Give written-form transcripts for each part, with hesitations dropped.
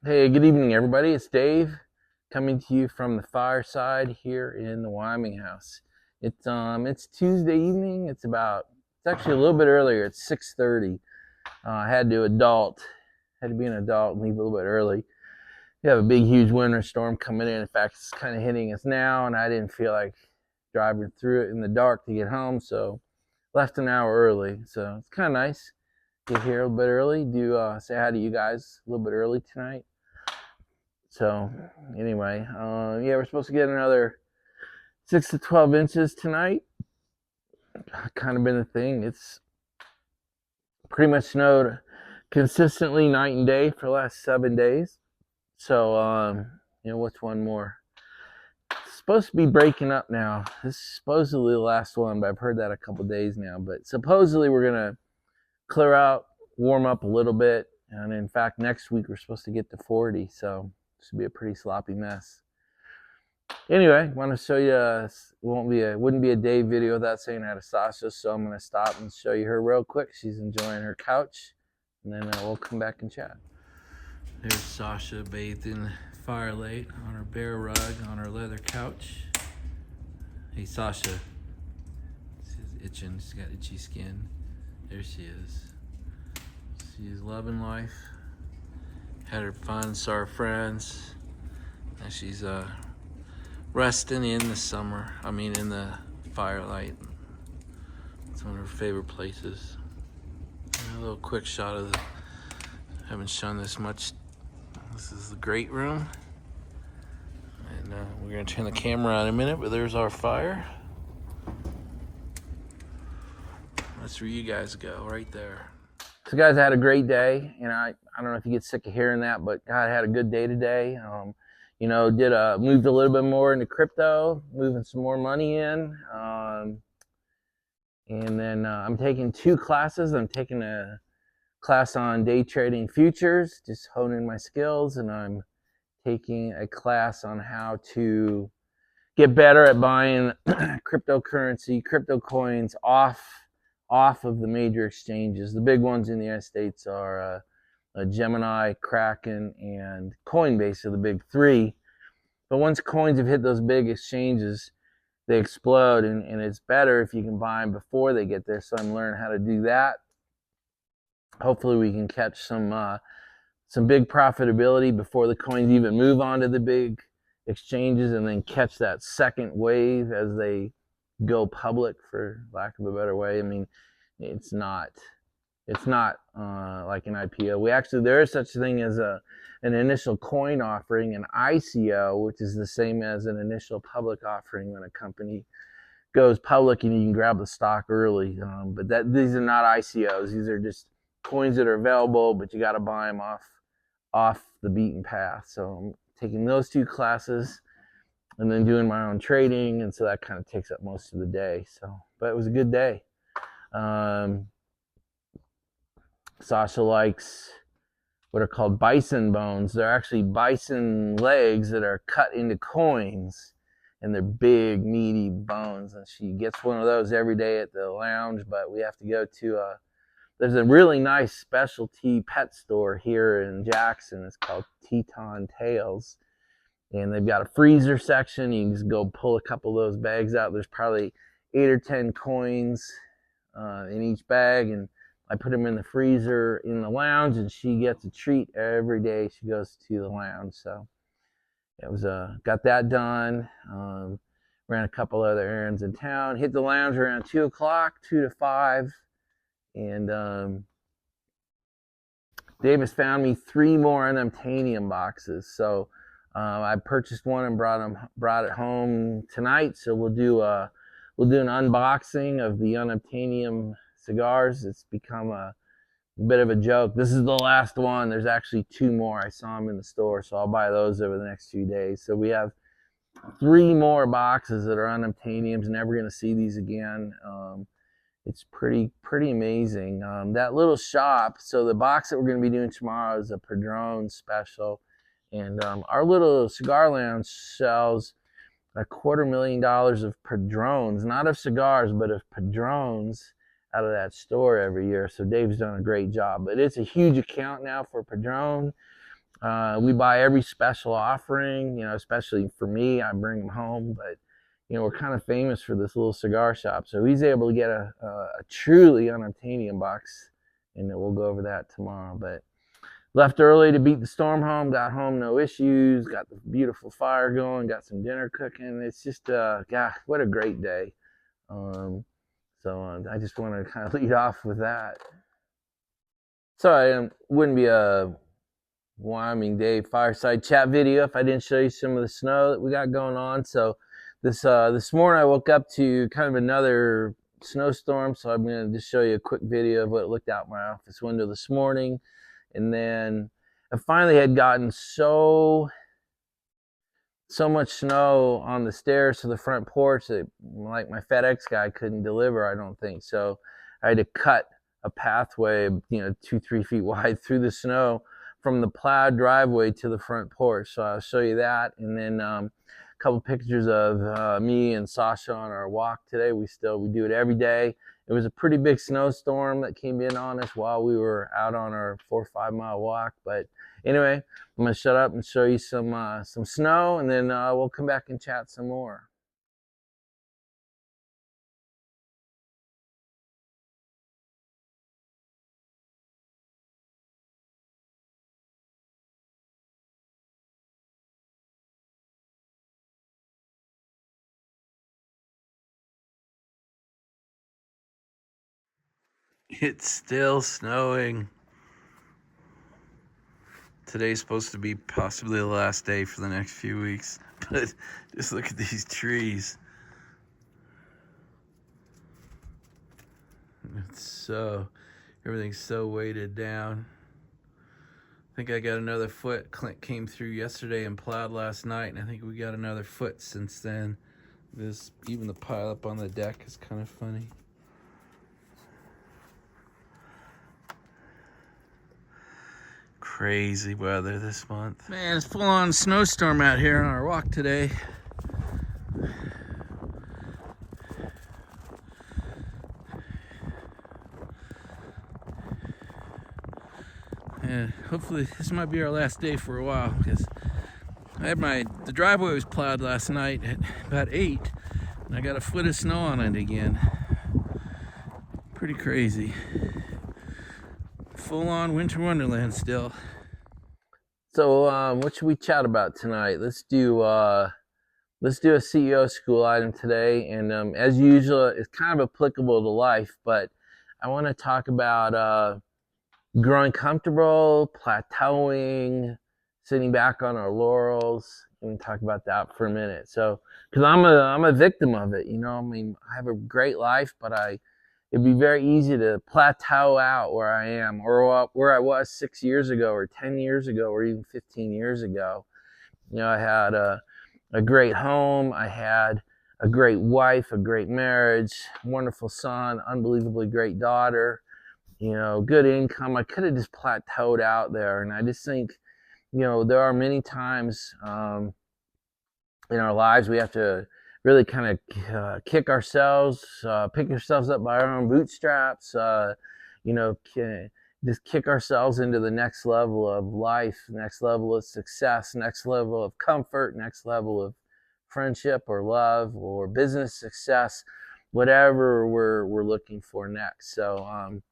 Hey, good evening, everybody. It's Dave coming to you from the Fireside here in the Wyoming house. It's Tuesday evening. It's actually a little bit earlier. It's 6:30. I had to be an adult and leave a little bit early. We have a big, huge winter storm coming in. In fact, it's kind of hitting us now, and I didn't feel like driving through it in the dark to get home, so left an hour early. So it's kind of nice to get here a little bit early. Do say hi to you guys a little bit early tonight. So anyway, yeah, we're supposed to get another 6 to 12 inches tonight. Kind of been a thing. It's pretty much snowed consistently night and day for the last 7 days. So what's one more? It's supposed to be breaking up now. This is supposedly the last one, but I've heard that a couple days now. But supposedly we're gonna clear out, warm up a little bit, and in fact, next week we're supposed to get to 40. So it should be a pretty sloppy mess. Anyway, want to show you. Wouldn't be a day video without saying hi to Sasha. So I'm gonna stop and show you her real quick. She's enjoying her couch, and then we'll come back and chat. There's Sasha bathed in firelight on her bear rug on her leather couch. Hey Sasha, she's itching. She's got itchy skin. There she is. She's loving life. Had her fun, saw her friends. And she's resting in the summer. In the firelight. It's one of her favorite places. And a little quick shot of the. Haven't shown this much. This is the great room. And we're gonna turn the camera on in a minute, but there's our fire. That's where you guys go, right there. So guys, I had a great day, and I don't know if you get sick of hearing that, but God, I had a good day today. Moved a little bit more into crypto, moving some more money in, and then I'm taking 2 classes. I'm taking a class on day trading futures, just honing my skills, and I'm taking a class on how to get better at buying cryptocurrency, crypto coins off of the major exchanges. The big ones in the United States are Gemini, Kraken, and Coinbase are the big three. But once coins have hit those big exchanges, they explode, and it's better if you can buy them before they get there. So I'm learning how to do that. Hopefully we can catch some big profitability before the coins even move on to the big exchanges, and then catch that second wave as they go public, for lack of a better way. It's not like an IPO. There is such a thing as an initial coin offering, an ICO, which is the same as an initial public offering when a company goes public and you can grab the stock early. But these are not ICOs. These are just coins that are available, but you got to buy them off the beaten path. So I'm taking those 2 classes and then doing my own trading, and so that kind of takes up most of the day. But it was a good day. Sasha likes what are called bison bones. They're actually bison legs that are cut into coins, and they're big, meaty bones. And she gets one of those every day at the lounge, but we have to go to there's a really nice specialty pet store here in Jackson. It's called Teton Tails. And they've got a freezer section. You can just go pull a couple of those bags out. There's probably 8 or 10 coins in each bag. And I put them in the freezer in the lounge, and she gets a treat every day she goes to the lounge. So it was got that done. Ran a couple other errands in town. Hit the lounge around 2 o'clock, 2 to 5. And Davis found me 3 more unobtainium boxes. So I purchased one and brought it home tonight. So we'll do an unboxing of the unobtainium cigars. It's become a bit of a joke. This is the last one. There's actually 2 more. I saw them in the store, so I'll buy those over the next few days. So we have 3 more boxes that are unobtainiums. Never going to see these again. It's pretty amazing. That little shop. So the box that we're going to be doing tomorrow is a Padron special, and our little cigar lounge sells $250,000 of Padrones, not of cigars, but of Padrones, out of that store every year. So Dave's done a great job. But it's a huge account now for Padron. We buy every special offering, you know, especially for me, I bring them home, but you know, we're kind of famous for this little cigar shop. So he's able to get a truly unobtainium box, and we'll go over that tomorrow. But left early to beat the storm home, got home no issues, got the beautiful fire going, got some dinner cooking. It's just, God, what a great day. Um, so I just want to kind of lead off with that. Sorry, it wouldn't be a Wyoming Day fireside chat video if I didn't show you some of the snow that we got going on. So this morning I woke up to kind of another snowstorm, so I'm going to just show you a quick video of what it looked out my office window this morning. And then I finally had gotten so much snow on the stairs to the front porch that, like, my FedEx guy couldn't deliver, I don't think. So I had to cut a pathway, you know, 2-3 feet wide through the snow from the plowed driveway to the front porch. So I'll show you that, and then a couple pictures of me and Sasha on our walk today. We do it every day. It was a pretty big snowstorm that came in on us while we were out on our 4 or 5 mile walk. But anyway, I'm gonna shut up and show you some snow, and then we'll come back and chat some more. It's still snowing. Today's supposed to be possibly the last day for the next few weeks, but just look at these trees. Everything's so weighted down. I think I got another foot. Clint came through yesterday and plowed last night, and I think we got another foot since then. Even the pile up on the deck is kind of funny. Crazy weather this month. Man, it's full on snowstorm out here on our walk today. And hopefully this might be our last day for a while, because the driveway was plowed last night at about 8, and I got a foot of snow on it again. Pretty crazy. Full on winter wonderland still. So what should we chat about tonight? Let's do a CEO school item today, and as usual, it's kind of applicable to life, but I want to talk about growing comfortable, plateauing, sitting back on our laurels. We can talk about that for a minute. So, because I'm a victim of it, you know. I mean, I have a great life, but it'd be very easy to plateau out where I am, or where I was 6 years ago, or 10 years ago, or even 15 years ago. You know, I had a great home. I had a great wife, a great marriage, wonderful son, unbelievably great daughter, you know, good income. I could have just plateaued out there. And I just think, you know, there are many times in our lives we have to really kind of pick ourselves up by our own bootstraps, you know, just kick ourselves into the next level of life, next level of success, next level of comfort, next level of friendship or love or business success, whatever we're looking for next. So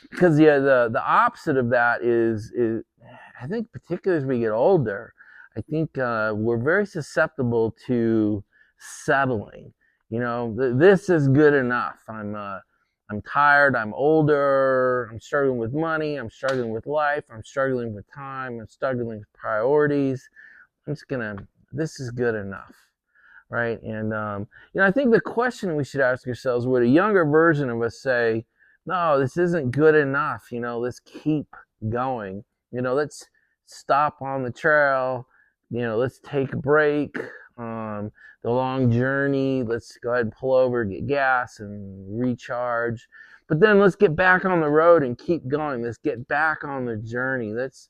because the opposite of that is I think, particularly as we get older, I think we're very susceptible to settling. You know, this is good enough. I'm tired. I'm older. I'm struggling with money. I'm struggling with life. I'm struggling with time. I'm struggling with priorities. This is good enough, right? And you know, I think the question we should ask ourselves: would a younger version of us say, "No, this isn't good enough. You know, let's keep going. You know, let's stop on the trail. You know, let's take a break. The long journey. Let's go ahead and pull over, get gas, and recharge. But then let's get back on the road and keep going. Let's get back on the journey. Let's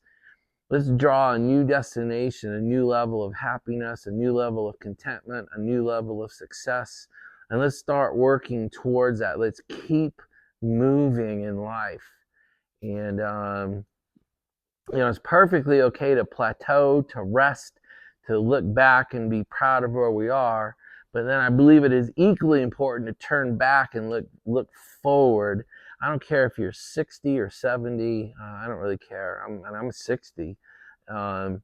draw a new destination, a new level of happiness, a new level of contentment, a new level of success, and let's start working towards that. Let's keep moving in life." And It's perfectly okay to plateau, to rest, to look back and be proud of where we are. But then I believe it is equally important to turn back and look forward. I don't care if you're 60 or 70. I don't really care. I'm 60. Um,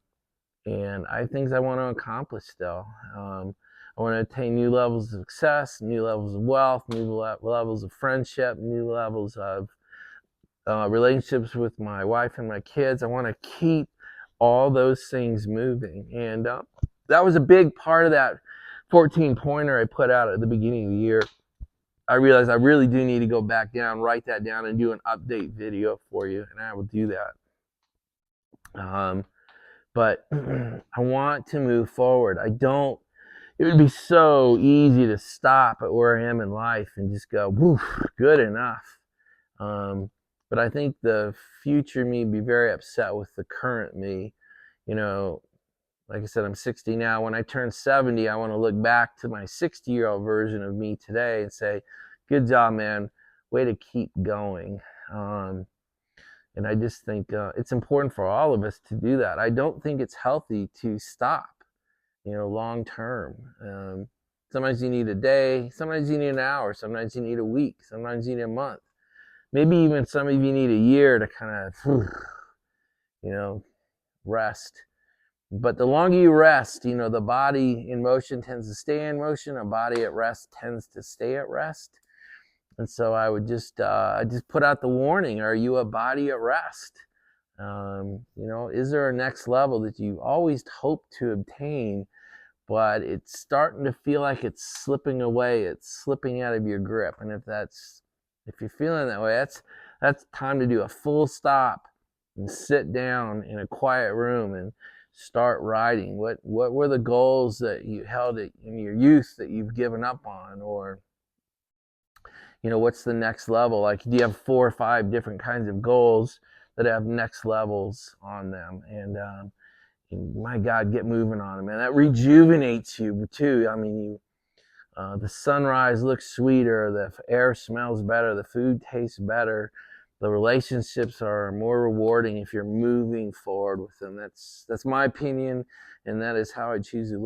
and I have things I want to accomplish still. I want to attain new levels of success, new levels of wealth, new levels of friendship, new levels of relationships with my wife and my kids. I want to keep all those things moving. And that was a big part of that 14 pointer I put out at the beginning of the year. I realized I really do need to go back down, write that down, and do an update video for you. And I will do that. But I want to move forward. It would be so easy to stop at where I am in life and just go, woof, good enough. But I think the future me would be very upset with the current me. You know, like I said, I'm 60 now. When I turn 70, I want to look back to my 60-year-old version of me today and say, good job, man. Way to keep going. And I just think it's important for all of us to do that. I don't think it's healthy to stop, long term. Sometimes you need a day, sometimes you need an hour, sometimes you need a week, sometimes you need a month. Maybe even some of you need a year to kind of, rest. But the longer you rest, the body in motion tends to stay in motion. A body at rest tends to stay at rest. And so I would just put out the warning: are you a body at rest? Is there a next level that you always hope to obtain, but it's starting to feel like it's slipping away, it's slipping out of your grip? And if you're feeling that way, that's time to do a full stop and sit down in a quiet room and start writing. What were the goals that you held in your youth that you've given up on? Or what's the next level? Like, do you have 4 or 5 different kinds of goals that have next levels on them? And my God, get moving on them, man. That rejuvenates you too. I mean, the sunrise looks sweeter, the air smells better, the food tastes better, the relationships are more rewarding if you're moving forward with them. That's my opinion, and that is how I choose to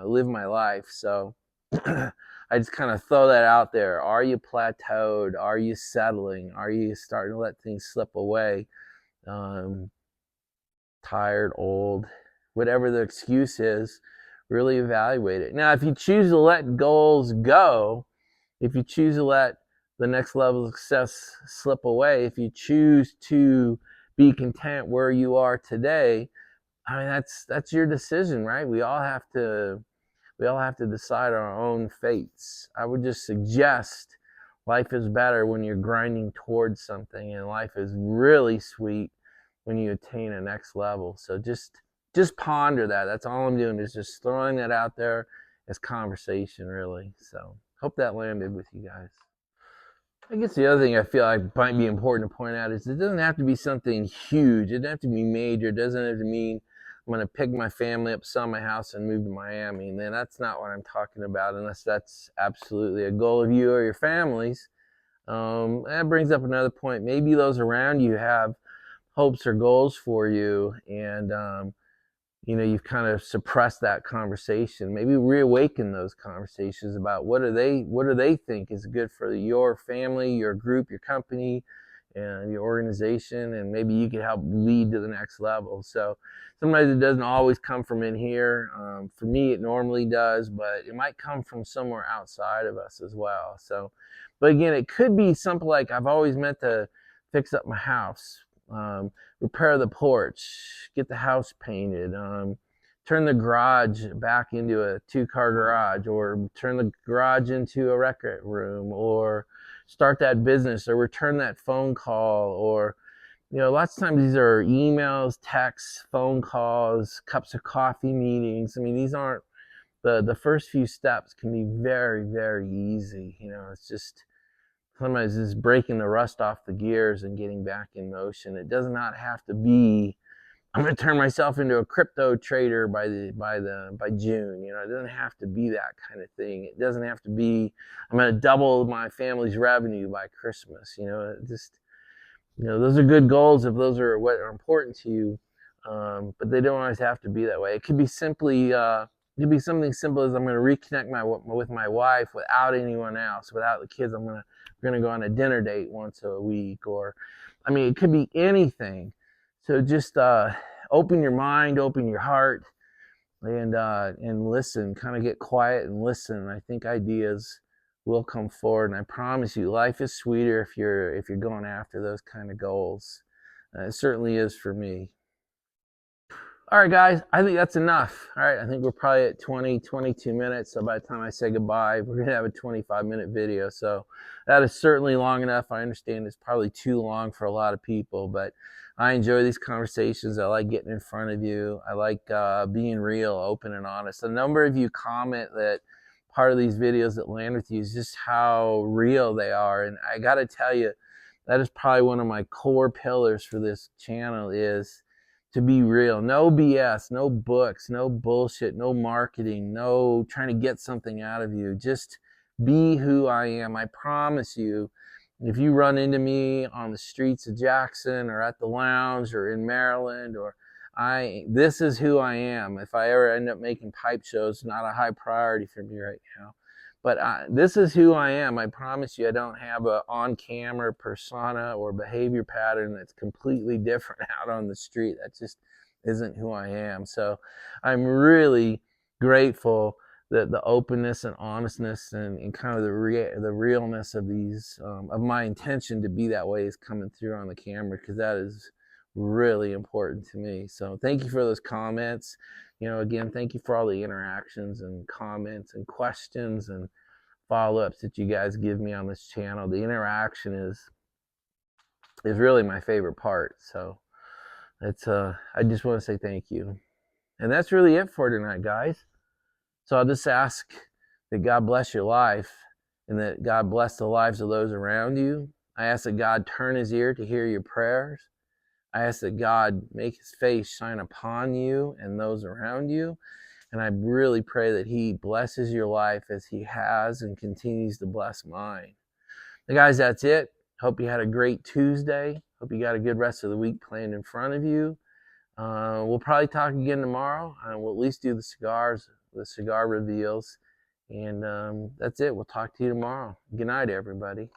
live my life. So I just kind of throw that out there. Are you plateaued? Are you settling? Are you starting to let things slip away? Tired, old, whatever the excuse is, really evaluate it. Now, if you choose to let goals go, if you choose to let the next level of success slip away, if you choose to be content where you are today, I mean, that's your decision, right? We all have to decide our own fates. I would just suggest life is better when you're grinding towards something, and life is really sweet when you attain a next level. So just ponder that. That's all I'm doing, is just throwing that out there as conversation, really. So hope that landed with you guys. I guess the other thing I feel like might be important to point out is it doesn't have to be something huge. It doesn't have to be major. It doesn't have to mean I'm going to pick my family up, sell my house, and move to Miami. And then that's not what I'm talking about, unless that's absolutely a goal of you or your families. That brings up another point. Maybe those around you have hopes or goals for you, and you've kind of suppressed that conversation. Maybe reawaken those conversations about what do they think is good for your family, your group, your company, and your organization, and maybe you can help lead to the next level. So sometimes it doesn't always come from in here. For me, it normally does, but it might come from somewhere outside of us as well. So, but again, it could be something like, I've always meant to fix up my house, repair the porch, get the house painted, turn the garage back into a 2-car garage, or turn the garage into a record room, or start that business, or return that phone call, or lots of times these are emails, texts, phone calls, cups of coffee meetings. I mean, these aren't the first few steps can be very, very easy. It's just sometimes it's getting the rust off the gears and getting back in motion. It does not have to be, I'm going to turn myself into a crypto trader by June. It doesn't have to be that kind of thing. It doesn't have to be, I'm going to double my family's revenue by Christmas. Those are good goals if those are what are important to you. But they don't always have to be that way. It could be simply, it could be something simple as I'm going to reconnect with my wife without anyone else, without the kids. We're going to go on a dinner date once a week, or, I mean, it could be anything. So just open your mind, open your heart, and listen. Kind of get quiet and listen. I think ideas will come forward, and I promise you, life is sweeter if you're going after those kind of goals. It certainly is for me. All right, guys, I think that's enough. All right, I think we're probably at 22 minutes. So by the time I say goodbye, we're going to have a 25-minute video. So that is certainly long enough. I understand it's probably too long for a lot of people, but I enjoy these conversations. I like getting in front of you. I like being real, open, and honest. A number of you comment that part of these videos that land with you is just how real they are. And I got to tell you, that is probably one of my core pillars for this channel is to be real. No BS, no books, no bullshit, no marketing, no trying to get something out of you. Just be who I am. I promise you, if you run into me on the streets of Jackson or at the lounge or in Maryland, or this is who I am. If I ever end up making pipe shows, not a high priority for me right now. But this is who I am. I promise you, I don't have a on-camera persona or behavior pattern that's completely different out on the street. That just isn't who I am. So I'm really grateful that the openness and honestness and kind of the realness of these, of my intention to be that way is coming through on the camera, because that is really important to me. So thank you for those comments. Again, thank you for all the interactions and comments and questions and follow-ups that you guys give me on this channel. The interaction is really my favorite part. So it's I just want to say thank you. And that's really it for tonight, guys. So I'll just ask that God bless your life and that God bless the lives of those around you. I ask that God turn his ear to hear your prayers. I ask that God make his face shine upon you and those around you. And I really pray that he blesses your life as he has and continues to bless mine. Guys, that's it. Hope you had a great Tuesday. Hope you got a good rest of the week planned in front of you. We'll probably talk again tomorrow. We'll at least do the cigar reveals. And that's it. We'll talk to you tomorrow. Good night, everybody.